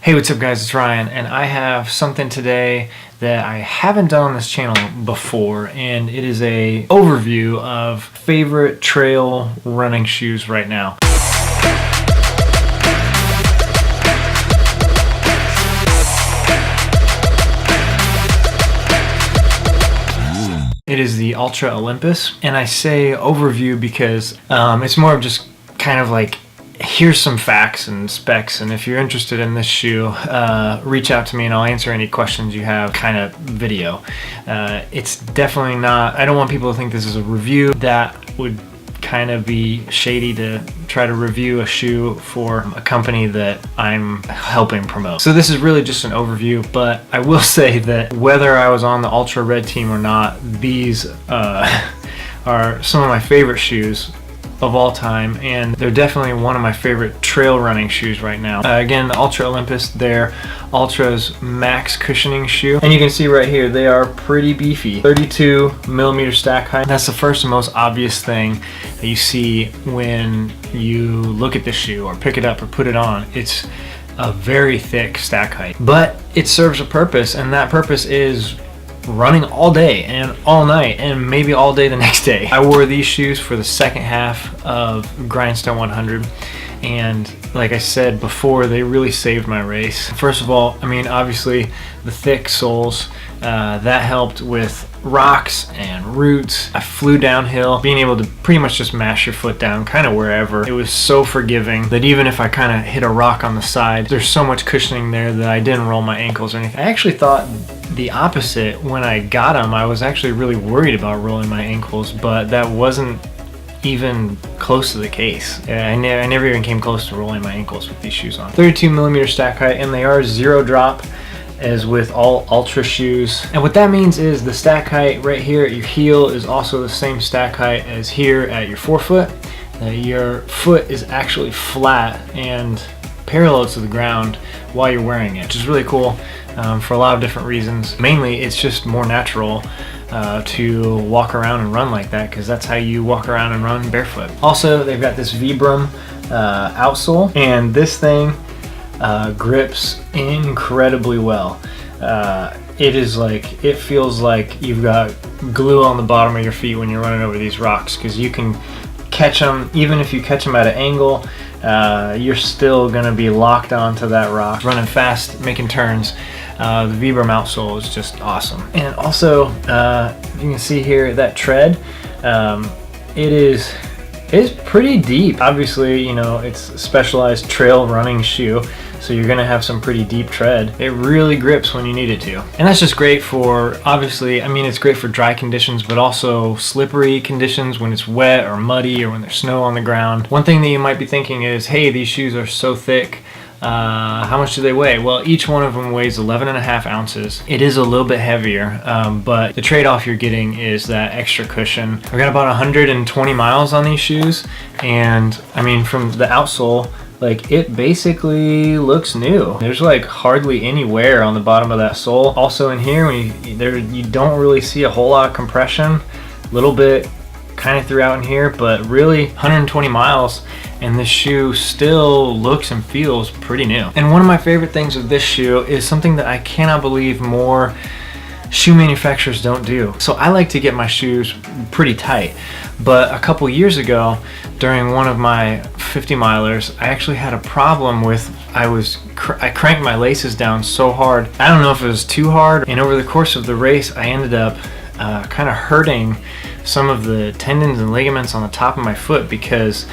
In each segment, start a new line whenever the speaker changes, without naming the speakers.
Hey, what's up guys, it's Ryan, and I have something today that I haven't done on this channel before, and it is a overview of favorite trail running shoes right now. It is the Ultra Olympus, and I say overview because it's more of just kind of like, here's some facts and specs, and if you're interested in this shoe, reach out to me and I'll answer any questions you have kind of video. It's definitely not, I don't want people to think this is a review. That would kind of be shady to try to review a shoe for a company that I'm helping promote. So this is really just an overview, but I will say that whether I was on the Ultra Red team or not, these are some of my favorite shoes of all time, and they're definitely one of my favorite trail running shoes right now. Again, the Ultra Olympus, they're Ultra's max cushioning shoe, and you can see right here they are pretty beefy. 32 millimeter stack height. That's the first and most obvious thing that you see when you look at this shoe or pick it up or put it on. It's a very thick stack height, but it serves a purpose, and that purpose is running all day and all night and maybe all day the next day. I wore these shoes for the second half of Grindstone 100, and like I said before, they really saved my race. First of all, I mean, obviously the thick soles, that helped with rocks and roots. I flew downhill, being able to pretty much just mash your foot down kind of wherever. It was so forgiving that even if I kind of hit a rock on the side, there's so much cushioning there that I didn't roll my ankles or anything. I actually thought the opposite when I got them. I was actually really worried about rolling my ankles, but that wasn't even close to the case. I never even came close to rolling my ankles with these shoes on. 32 millimeter stack height, and they are zero drop, as with all Ultra shoes. And what that means is the stack height right here at your heel is also the same stack height as here at your forefoot. Your foot is actually flat and parallel to the ground while you're wearing it, which is really cool for a lot of different reasons. Mainly, it's just more natural to walk around and run like that, because that's how you walk around and run barefoot. Also, they've got this Vibram outsole, and this thing grips incredibly well. It feels like you've got glue on the bottom of your feet when you're running over these rocks, because you can catch them. Even if you catch them at an angle, you're still going to be locked onto that rock. Running fast, making turns, the Vibram outsole is just awesome. And also, you can see here that tread, it's pretty deep. Obviously, you know, it's a specialized trail running shoe, so you're gonna have some pretty deep tread. It really grips when you need it to. And that's just great for, obviously, I mean, it's great for dry conditions, but also slippery conditions when it's wet or muddy or when there's snow on the ground. One thing that you might be thinking is, hey, these shoes are so thick, how much do they weigh? Well, each one of them weighs 11.5 ounces. It is a little bit heavier, but the trade-off you're getting is that extra cushion. I've got about 120 miles on these shoes, and I mean, from the outsole, like, it basically looks new. There's like hardly any wear on the bottom of that sole. Also in here, you don't really see a whole lot of compression. A little bit kind of throughout in here, but really 120 miles, and this shoe still looks and feels pretty new. And one of my favorite things of this shoe is something that I cannot believe more shoe manufacturers don't do. So I like to get my shoes pretty tight, but a couple years ago, during one of my 50 milers, I actually had a problem with, I cranked my laces down so hard. I don't know if it was too hard, and over the course of the race, I ended up kind of hurting some of the tendons and ligaments on the top of my foot, because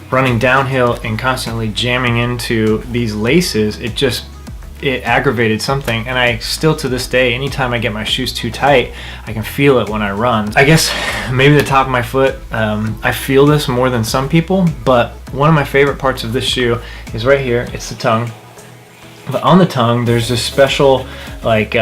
running downhill and constantly jamming into these laces, it aggravated something. And I still, to this day, anytime I get my shoes too tight, I can feel it when I run. I guess maybe the top of my foot, I feel this more than some people, but one of my favorite parts of this shoe is right here. It's the tongue. But on the tongue, there's this special, like,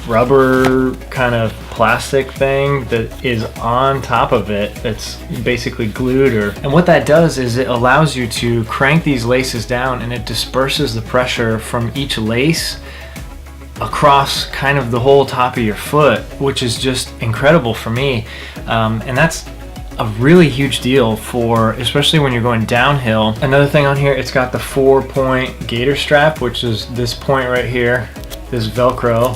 rubber kind of plastic thing that is on top of it that's basically glued, and what that does is it allows you to crank these laces down, and it disperses the pressure from each lace across kind of the whole top of your foot, which is just incredible for me. And that's a really huge deal for, especially when you're going downhill. Another thing on here, it's got the 4-point gator strap, which is this point right here, this Velcro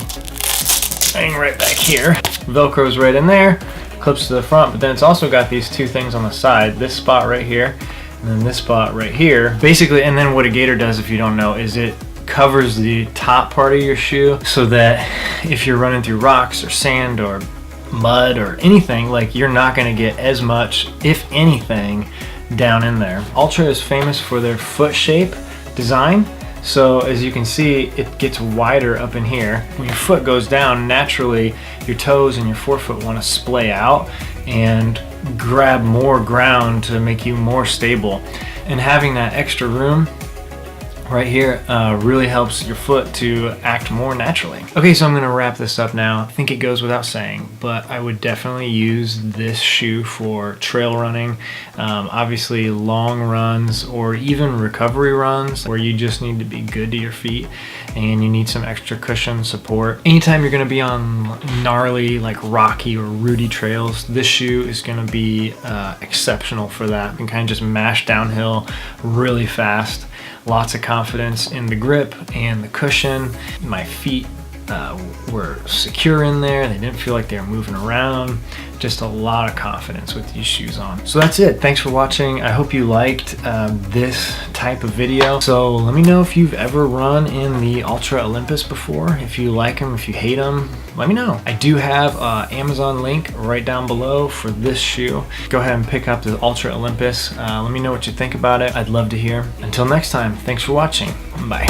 hanging right back here. Velcro's right in there, clips to the front, but then it's also got these two things on the side, this spot right here, and then this spot right here. Basically, and then what a gator does, if you don't know, is it covers the top part of your shoe so that if you're running through rocks or sand or mud or anything, like, you're not going to get as much, if anything, down in there. Altra is famous for their foot shape design. So as you can see, it gets wider up in here. When your foot goes down, naturally your toes and your forefoot want to splay out and grab more ground to make you more stable. And having that extra room right here really helps your foot to act more naturally. Okay, so I'm gonna wrap this up now. I think it goes without saying, but I would definitely use this shoe for trail running, obviously long runs or even recovery runs where you just need to be good to your feet and you need some extra cushion support. Anytime you're gonna be on gnarly, like rocky or rooty trails, this shoe is gonna be exceptional for that. You can kind of just mash downhill really fast. Lots of confidence in the grip and the cushion. My feet were secure in there. They didn't feel like they were moving around. Just a lot of confidence with these shoes on. So that's it. Thanks for watching. I hope you liked this type of video. So let me know if you've ever run in the Altra Olympus before. If you like them, if you hate them, let me know. I do have an Amazon link right down below for this shoe. Go ahead and pick up the Altra Olympus. Let me know what you think about it. I'd love to hear. Until next time, thanks for watching. Bye.